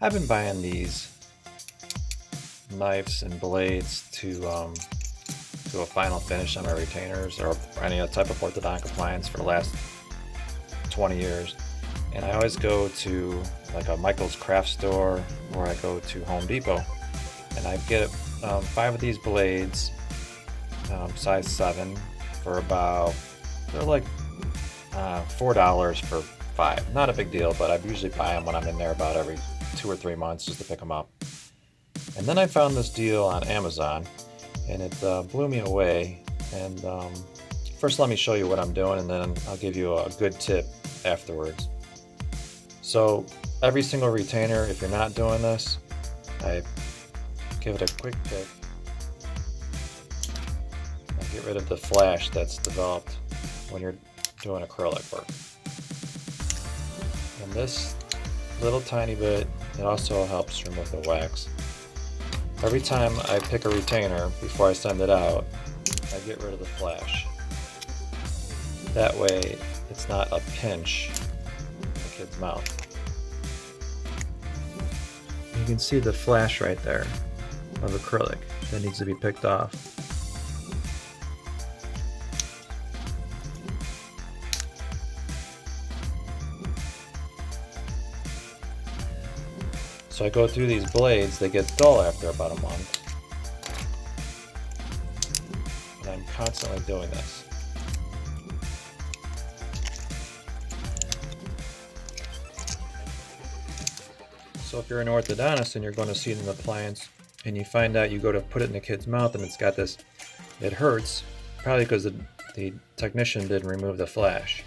I've been buying these knives and blades to a final finish on my retainers or any type of orthodontic appliance for the last 20 years. And I always go to like a Michael's craft store, or I go to Home Depot, and I get 5 of these blades, size 7, for about, they're like $4 for 5. Not a big deal, but I usually buy them when I'm in there about every 2 or 3 months just to pick them up. And then I found this deal on Amazon, and it blew me away. And first let me show you what I'm doing, and then I'll give you a good tip afterwards. So every single retainer, if you're not doing this, I give it a quick pick. I get rid of the flash that's developed when you're doing acrylic work. And this little tiny bit, it also helps remove the wax. Every time I pick a retainer before I send it out, I get rid of the flash. That way it's not a pinch in the kid's mouth. You can see the flash right there of acrylic that needs to be picked off. So I go through these blades, they get dull after about a month. And I'm constantly doing this. So if you're an orthodontist and you're going to see an appliance and you find out you go to put it in the kid's mouth and it's got this, it hurts, probably because the technician didn't remove the flash.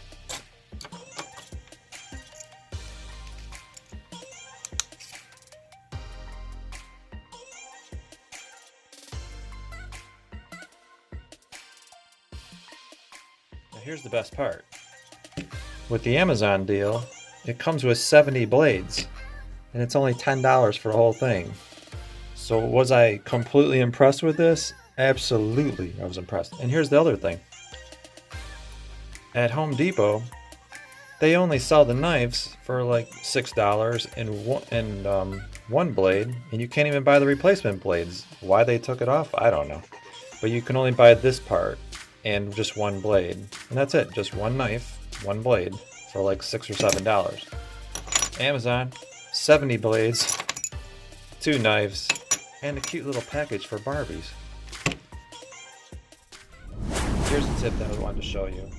Now here's the best part. With the Amazon deal, it comes with 70 blades. And it's only $10 for the whole thing. So was I completely impressed with this? Absolutely, I was impressed. And here's the other thing. At Home Depot, they only sell the knives for like $6 and one blade, and you can't even buy the replacement blades. Why they took it off, I don't know. But you can only buy this part and just one blade. And that's it, just one knife, one blade for like $6 or $7. Amazon, 70 blades, 2 knives, and a cute little package for Barbies. Here's a tip that I wanted to show you.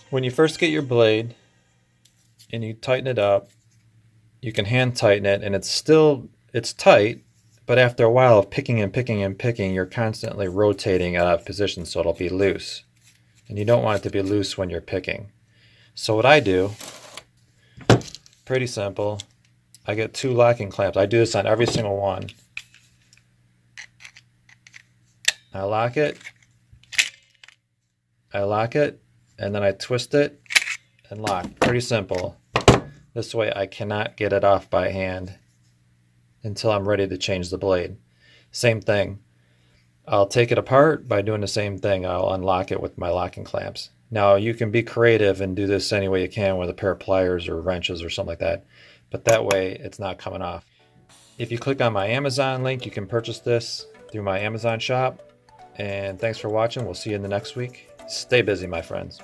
When you first get your blade and you tighten it up, you can hand tighten it, and it's tight, but after a while of picking and picking and picking, you're constantly rotating out of position, so it'll be loose. And you don't want it to be loose when you're picking. So what I do, pretty simple, I get 2 locking clamps. I do this on every single one. I lock it, and then I twist it and lock. Pretty simple. This way I cannot get it off by hand until I'm ready to change the blade. Same thing. I'll take it apart by doing the same thing. I'll unlock it with my locking clamps. Now you can be creative and do this any way you can with a pair of pliers or wrenches or something like that, but that way it's not coming off. If you click on my Amazon link, you can purchase this through my Amazon shop. And thanks for watching. We'll see you in the next week. Stay busy, my friends.